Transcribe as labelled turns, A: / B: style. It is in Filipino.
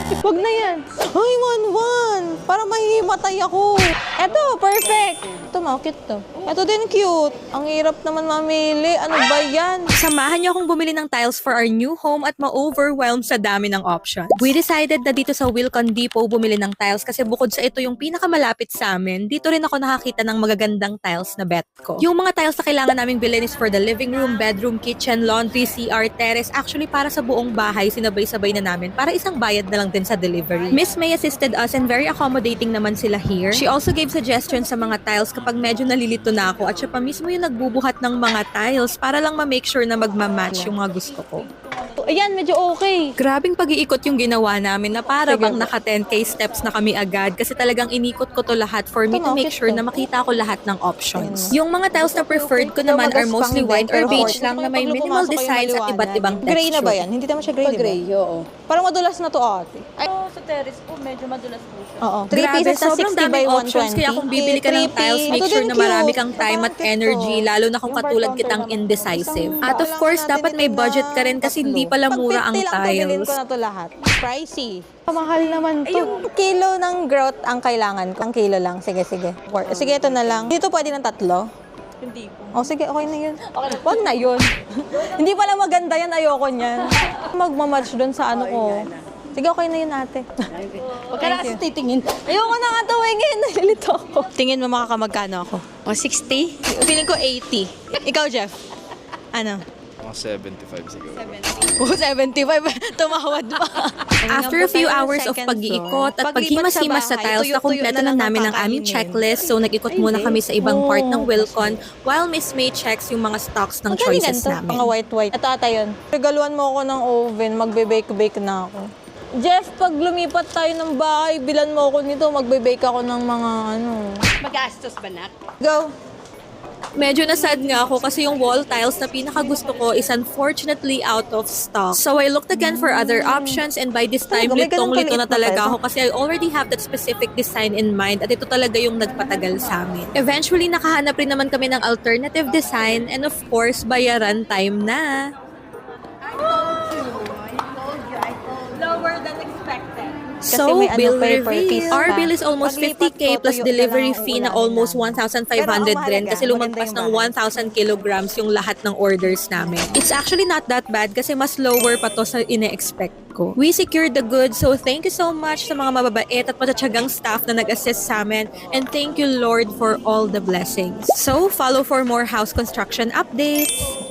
A: Wag na yan. Ay, 1-1. Para mahihimatay ako. Eto, perfect. Ito, cute to. Ito din cute. Ang hirap naman mamili. Ano ba yan?
B: Samahan niyo akong bumili ng tiles for our new home at ma-overwhelm sa dami ng options. We decided na dito sa Wilcon Depot bumili ng tiles kasi bukod sa ito yung pinakamalapit sa amin, dito rin ako nakakita ng magagandang tiles na bet ko. Yung mga tiles na kailangan naming bilhin is for the living room, bedroom, kitchen, laundry, CR, terrace. Actually, para sa buong bahay, sinabay-sabay na namin para isang bayad na lang din sa delivery. Miss May assisted us and very accommodating naman sila here. She also gave suggestions sa mga tiles kapag medyo nalilito na ako at siya pa mismo yung nagbubuhat ng mga tiles para lang ma-make sure na magma-match yung mga gusto ko.
A: Ayan, medyo okay.
B: Grabing pag-iikot yung ginawa namin na para bang naka 10k steps na kami agad kasi talagang inikot ko to lahat for me to make sure na makita ko lahat ng options. Yung mga tiles na preferred ko naman are mostly white or beige lang na may minimal designs at iba't ibang texture.
A: Gray na ba yan? Hindi naman siya gray, di ba?
C: Gray, oo.
A: Parang madulas na to, ate. Ay,
C: Sa terrace po, medyo madulas po siya.
A: oo. 3
B: Grabe,
A: pieces na
B: sobrang
A: 60 by
B: daming options
A: 120.
B: kaya kung bibili ka ng tiles, make
A: Ito
B: sure
A: din
B: na marami
A: cute.
B: kang time at
A: Bakit
B: energy,
A: to?
B: lalo na kung katulad kitang indecisive. At of course, dapat may budget ka rin kasi hindi pala mura ang
A: Pag 50 lang to, bilhin
B: tiles.
A: ko na to lahat. Pricey. Mahal naman to. Yung kilo ng grout ang kailangan ko. Ang kilo lang. Sige, sige. Sige, ito na lang. Dito pwede ng 3?
C: Hindi po.
A: Oh, sige, okay na yun. Wag na yun. Hindi pala maganda yan, ayoko niyan. Magmamatch doon sa ano ko. Sige, okay na yun, ate.
C: Huwag ka na kasi titingin.
A: Ayoko na nga tawingin. Nalilito ako. Tingin mo makakamagkano ako?
C: O, 60?
A: Feeling ko 80. Ikaw, Jeff? Ano?
D: Mga 75 siguro.
A: Oh, 75. Tumawad pa.
B: After a few hours of pag-iikot at paghimas-himas sa tiles, nakumpleto na namin ang aming checklist. So, nag-ikot muna kami sa ibang part ng Wilcon while Miss May checks yung mga stocks ng choices namin.
A: Mga white-white. Ito ata yun. Regaluan mo ako ng oven. Magbe-bake-bake na ako. Jeff, pag lumipat tayo ng bahay, bilan mo ako nito. Magbe-bake ako ng mga ano.
C: Magastos ba, nak?
A: Go!
B: Medyo nasad nga ako kasi yung wall tiles na pinakagusto ko is unfortunately out of stock. So I looked again for other options and by this time,
A: Talaga, may ganun
B: litong-lito na
A: kaliit na
B: talaga
A: pwesto.
B: ako kasi I already have that specific design in mind at ito talaga yung nagpatagal sa amin. Eventually, nakahanap rin naman kami ng alternative design and of course, bayaran time na.
C: Lower than expected.
B: So,
A: may ano
B: bill
A: pa eh, per piece
B: reveal. Our
A: pa.
B: bill is almost
A: Paglipat
B: 50k
A: ko,
B: plus
A: tuyo
B: delivery
A: na lang ang
B: fee na
A: ulamin
B: almost
A: namin.
B: 1,500
A: Pero ang
B: rin
A: mahalaga,
B: kasi lumagpas
A: maganda
B: ng
A: yung
B: 1,000 kilograms yung lahat ng orders namin. It's actually not that bad kasi mas lower pa to sa ine-expect ko. We secured the goods, so thank you so much sa mga mababait at matatyagang staff na nag-assist sa amin, and thank you Lord for all the blessings. So, follow for more house construction updates!